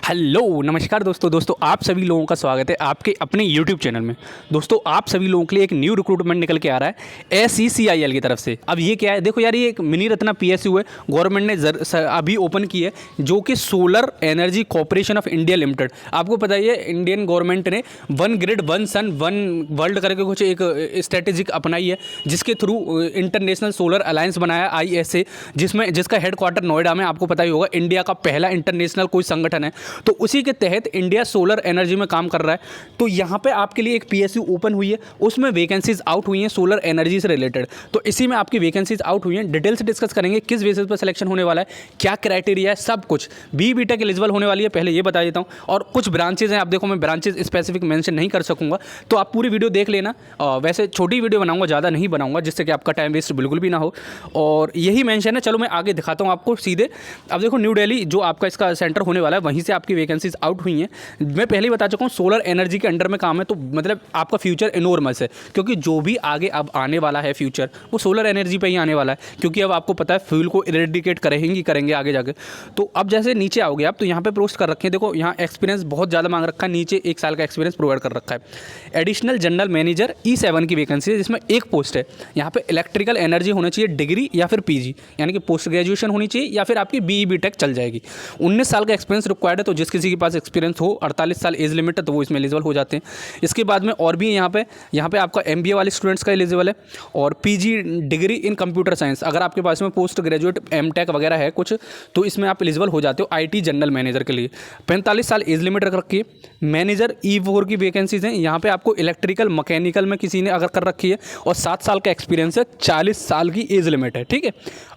Hello नमस्कार दोस्तों आप सभी लोगों का स्वागत है आपके अपने यूट्यूब चैनल में। दोस्तों आप सभी लोगों के लिए एक न्यू रिक्रूटमेंट निकल के आ रहा है SECIL की तरफ से। अब ये क्या है, देखो यार, ये एक मिनी रत्ना PSU है, गवर्नमेंट ने अभी ओपन की है, जो कि solar energy corporation of India limited. आपको पता ही है, इंडियन गवर्नमेंट ने one grid one sun one world करके कुछ एक स्ट्रेटेजिक अपनाई है, जिसके थ्रू इंटरनेशनल सोलर अलायंस बनाया ISA, जिसका हेडक्वार्टर नोएडा में। आपको पता ही होगा, इंडिया का पहला इंटरनेशनल कोई संगठन है, तो उसी के तहत इंडिया सोलर एनर्जी में काम कर रहा है। तो यहाँ पे आपके लिए एक PSU ओपन हुई है, उसमें वैकेंसीज आउट हुई हैं सोलर एनर्जी से रिलेटेड। तो इसी में आपकी वैकेंसीज आउट हुई हैं, डिटेल से डिस्कस करेंगे किस बेसिस पर सिलेक्शन होने वाला है, क्या क्राइटेरिया है, सब कुछ। BTech एलिजिबल होने वाली है, पहले ये बता देता हूँ। और कुछ ब्रांचेज हैं, आप देखो मैं ब्रांचेज स्पेसिफिक मेंशन नहीं कर सकूँगा, तो आप पूरी वीडियो देख लेना। वैसे छोटी वीडियो बनाऊँगा, ज़्यादा नहीं बनाऊँगा, जिससे कि आपका टाइम वेस्ट बिल्कुल भी ना हो। और यही मेंशन है, चलो मैं आगे दिखाता हूँ आपको सीधे। अब देखो, न्यू दिल्ली जो आपका इसका सेंटर होने वाला है, वहीं से आपकी वैकेंसीज आउट हुई हैं। मैं पहले ही बता चुका हूँ, सोलर एनर्जी के अंडर में काम है, तो मतलब आपका फ्यूचर इनॉर्मस है, क्योंकि जो भी आगे अब आने वाला है फ्यूचर, वो सोलर एनर्जी पे ही आने वाला है। क्योंकि अब आपको पता है, फ्यूल को इरेडिकेट करेंगे आगे जाके। तो अब जैसे नीचे आओगे आप, तो यहाँ पे पोस्ट कर रखे हैं, देखो यहाँ एक्सपीरियंस बहुत ज़्यादा मांग रखा है, नीचे 1 साल का एक्सपीरियंस प्रोवाइड कर रखा है। एडिशनल जनरल मैनेजर E7 की वैकेंसी है, जिसमें एक पोस्ट है। यहाँ पे इलेक्ट्रिकल एनर्जी होना चाहिए डिग्री या फिर PG, यानी कि पोस्ट ग्रेजुएशन होनी चाहिए, या फिर आपकी BTech चल जाएगी। 19 साल का एक्सपीरियंस रिक्वायर्ड है, तो जिस किसी के पास एक्सपीरियंस हो, 48 साल एज लिमिट है, तो वो इसमें एलिजिबल हो जाते हैं। इसके बाद में और भी यहाँ पे आपका MBA वाले स्टूडेंट्स का एलिजिबल है, और PG degree in computer science. अगर आपके पास में पोस्ट ग्रेजुएट MTech वगैरह है कुछ, तो इसमें आप एलिजिबल हो जाते हो IT जनरल मैनेजर के लिए। 45 साल एज लिमिट रख रखी है। मैनेजर E4 की वैकेंसीज हैं, यहाँ पे आपको इलेक्ट्रिकल मैकेनिकल में किसी ने अगर कर रखी है, और 7 साल का एक्सपीरियंस है, 40 साल की एज लिमिट है, ठीक है।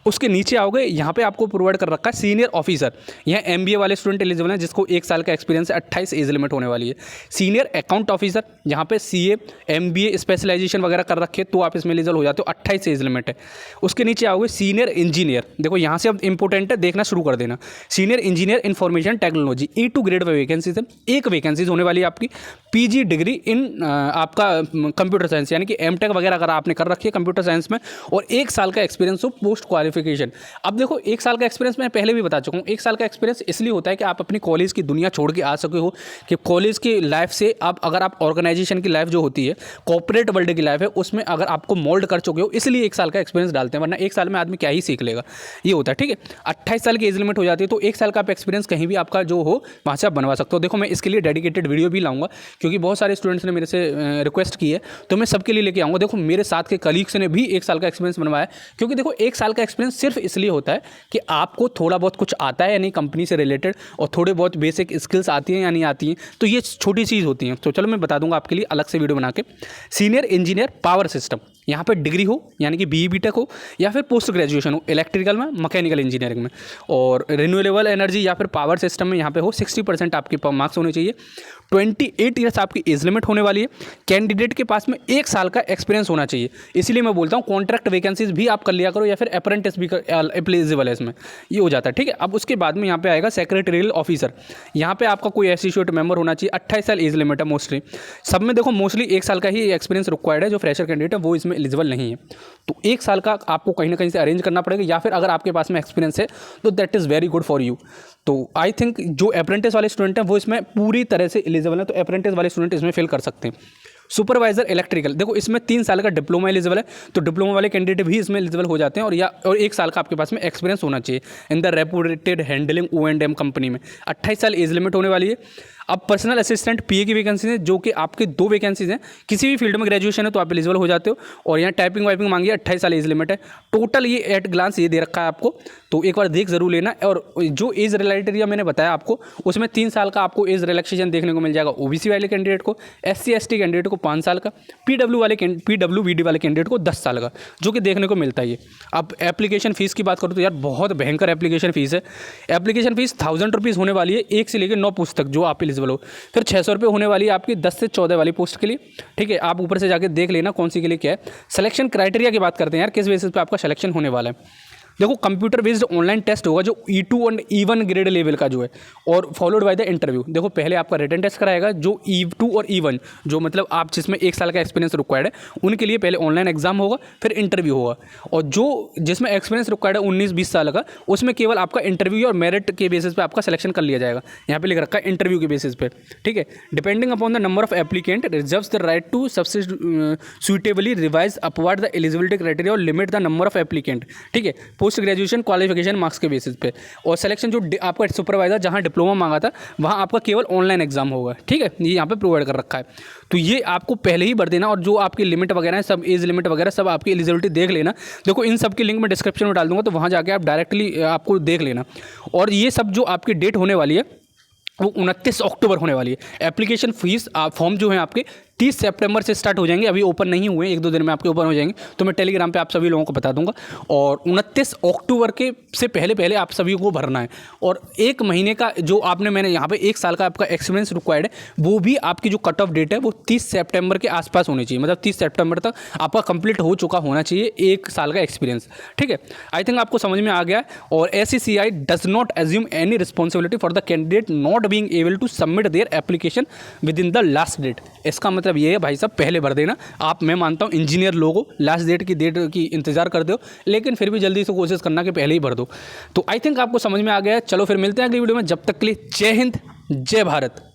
उसके नीचे आओगे, यहाँ पे आपको प्रोवाइड कर रखा है सीनियर ऑफिसर। यहाँ MBA वाले स्टूडेंट एलिजिबल हैं, जिसको 1 साल का एक्सपीरियंस है, 28 एज लिमिट होने वाली है। सीनियर अकाउंट ऑफिसर, यहाँ पे CA MBA स्पेशलाइजेशन वगैरह कर रखे, तो आप इसमें एलिजिबल हो जाते हो, 28 एज लिमिट है। उसके नीचे आओगे सीनियर इंजीनियर, देखो यहाँ से अब इंपॉर्टेंट है, देखना शुरू कर देना। Senior engineer information technology, E2 grade pay vacancies है। एक वैकेंसीज होने वाली है आपकी PG डिग्री इन आपका कंप्यूटर साइंस, यानी कि MTech वगैरह अगर आपने कर रखी है कंप्यूटर साइंस में, और 1 साल का एक्सपीरियंस हो पोस्ट क्वालिफिकेशन। अब देखो, 1 साल का एक्सपीरियंस मैं पहले भी बता चुका हूँ, 1 साल का एक्सपीरियंस इसलिए होता है कि आप अपनी कॉलेज की दुनिया छोड़ के आ सके हो, कि कॉलेज की लाइफ से अब अगर आप ऑर्गेनाइजेशन की लाइफ जो होती है, कॉर्पोरेट वर्ल्ड की लाइफ है, उसमें अगर आपको मोल्ड कर चुके हो, इसलिए 1 साल का एक्सपीरियंस डालते हैं, वरना 1 साल में आदमी क्या ही सीख लेगा, ये होता है, ठीक है। 28 साल की एज लिमिट हो जाती है, तो 1 साल का आप एक्सपीरियंस कहीं भी आपका जो हो, वहाँ से आप बनवा सकते हो। देखो, मैं इसके लिए डेडिकेटेड वीडियो भी लाऊंगा, क्योंकि बहुत सारे स्टूडेंट्स ने मेरे से रिक्वेस्ट की है, तो मैं सबके लिए लेके आऊँगा। देखो, मेरे साथ के कलीग्स ने भी 1 साल का एक्सपीरियंस बनवाया, क्योंकि देखो 1 साल का एक्सपीरियंस सिर्फ इसलिए होता है कि आपको थोड़ा बहुत कुछ आता है या नहीं कंपनी से रिलेटेड, और थोड़े बहुत बेसिक स्किल्स आती हैं या नहीं आती हैं, तो ये छोटी चीज़ होती हैं। तो चलो मैं बता दूंगा आपके लिए अलग से वीडियो बना के। सीनियर इंजीनियर पावर सिस्टम, यहाँ पे डिग्री हो, यानी कि BTech हो, या फिर पोस्ट ग्रेजुएशन हो इलेक्ट्रिकल में, मैकेनिकल इंजीनियरिंग में, और रिन्यूएबल एनर्जी या फिर पावर सिस्टम में यहाँ पे हो। 60% आपके मार्क्स होने चाहिए। 28 ईयर्स आपकी एज लिमिट होने वाली है। कैंडिडेट के पास में 1 साल का एक्सपीरियंस होना चाहिए, इसीलिए मैं बोलता हूँ कॉन्ट्रैक्ट वैकेंसीज भी आप कर लिया करो, या फिर अप्रेंटिस भी एप्लीजिबल है इसमें, ये हो जाता है, ठीक है। अब उसके बाद में यहाँ पे आएगा सेक्रेटरियल ऑफिसर। यहाँ पे आपका कोई एसोसिएट मेंबर होना चाहिए। 28 साल एज लिमिट है मोस्टली। सब में देखो मोस्टली 1 साल का ही एक्सपीरियंस रिक्वायर्ड है, जो फ्रेशर कैंडिडेट है वो इसमें एलिजिबल नहीं है। तो 1 साल का आपको कहीं ना कहीं से अरेंज करना पड़ेगा, या फिर अगर आपके पास में एक्सपीरियंस है तो that is very good for you. तो आई थिंक जो अप्रेंटिस वाले स्टूडेंट हैं वो इसमें पूरी तरह से एलिजिबल है, तो अप्रेंटिस वाले स्टूडेंट इसमें फिल कर सकते हैं। सुपरवाइजर इलेक्ट्रिकल, देखो इसमें 3 साल का डिप्लोमा एलिजिबल है, तो डिप्लोमा वाले कैंडिडेट भी इसमें एलिजिबल हो जाते हैं, और 1 साल का आपके पास में एक्सपीरियंस होना चाहिए in the reputed handling O&M company में। 28 साल एज लिमिट होने वाली है। अब पर्सनल असिस्टेंट PA की वैकेंसी है, जो कि आपके 2 वैकेंसीज हैं। किसी भी फील्ड में ग्रेजुएशन है तो आप एलिजिबल हो जाते हो, और यहाँ टाइपिंग वाइपिंग मांगी है, 28 साल एज लिमिट है। टोटल ये एट ग्लांस ये दे रखा है आपको, तो एक बार देख जरूर लेना। और जो एज रिलेटेरिया मैंने बताया आपको, उसमें 3 साल का आपको एज रिलैक्सेशन देखने को मिल जाएगा OBC वाले कैंडिडेट को, SC ST कैंडिडेट को 5 साल का, PWD वाले कैंडिडेट को 10 साल का, जो कि देखने को मिलता है ये। अब एप्लीकेशन फ़ीस की बात करूँ तो यार बहुत भयंकर एप्लीकेशन फ़ीस है। एप्लीकेशन फ़ीस 1000 रुपीज़ होने वाली है, 1 से लेकर 9 पोस्ट तक जो आप एलिजिबल हो। फिर 600 रुपये होने वाली है आपकी 10 से 14 वाली पोस्ट के लिए, ठीक है। आप ऊपर से जाके देख लेना कौन सी के लिए क्या है। सिलेक्शन क्राइटेरिया की बात करते हैं यार, किस बेसिस पे आपका सिलेक्शन होने वाला है। देखो कंप्यूटर बेस्ड ऑनलाइन टेस्ट होगा जो E2 और E1 ग्रेड लेवल का जो है, और फॉलोड बाय द इंटरव्यू। देखो पहले आपका रिटन टेस्ट कराएगा जो E2 और E1 जो मतलब आप जिसमें 1 साल का एक्सपीरियंस रिक्वायर्ड है उनके लिए पहले ऑनलाइन एग्जाम होगा, फिर इंटरव्यू होगा। और जो जिसमें एक्सपीरियंस रिक्वायर्ड है 19-20 साल का, उसमें केवल आपका इंटरव्यू और मेरिट के बेसिस पे आपका सिलेक्शन कर लिया जाएगा। यहाँ पे लिख रखा है इंटरव्यू के बेसिस पे, ठीक है। Depending upon the number of applicant reserves the right to suitably revise upward the eligibility criteria और limit the number of applicant, ठीक है, पोस्ट ग्रेजुएशन क्वालिफिकेशन मार्क्स के बेसिस पे। और सिलेक्शन जो आपका सुपरवाइजर जहाँ डिप्लोमा मांगा था वहाँ आपका केवल ऑनलाइन एग्जाम होगा, ठीक है, ये यहाँ पे प्रोवाइड कर रखा है। तो ये आपको पहले ही भर देना, और जो आपकी लिमिट वगैरह है सब, एज लिमिट वगैरह सब आपकी एलिजिबिलिटी देख लेना। देखो इन सब की लिंक मैं डिस्क्रिप्शन में डाल दूंगा, तो वहाँ जाके आप डायरेक्टली आपको देख लेना। और ये सब जो आपकी डेट होने वाली है वो 29 अक्टूबर होने वाली है। एप्लीकेशन फीस फॉर्म जो है आपके 30 सितंबर से स्टार्ट हो जाएंगे, अभी ओपन नहीं हुए, 1-2 दिन में आपके ओपन हो जाएंगे, तो मैं टेलीग्राम पे आप सभी लोगों को बता दूंगा। और 29 अक्टूबर के से पहले आप सभी को भरना है। और 1 महीने का जो आपने, मैंने यहाँ पे 1 साल का आपका एक्सपीरियंस रिक्वायर्ड है, वो भी आपकी जो कट ऑफ डेट है वो 30 सितंबर के आसपास होनी चाहिए। मतलब 30 सितंबर तक आपका कंप्लीट हो चुका होना चाहिए 1 साल का एक्सपीरियंस, ठीक है। आई थिंक आपको समझ में आ गया। और SCCI does not assume any responsibility for the candidate not being able to submit their application within the last date. इसका मतलब ये है भाई साहब, पहले भर देना आप। मैं मानता हूँ इंजीनियर लोगों लास्ट डेट की इंतजार कर दो, लेकिन फिर भी जल्दी से कोशिश करना कि पहले ही भर दो। तो आई थिंक आपको समझ में आ गया। चलो फिर मिलते हैं अगली वीडियो में, जब तक के लिए जय हिंद जय भारत।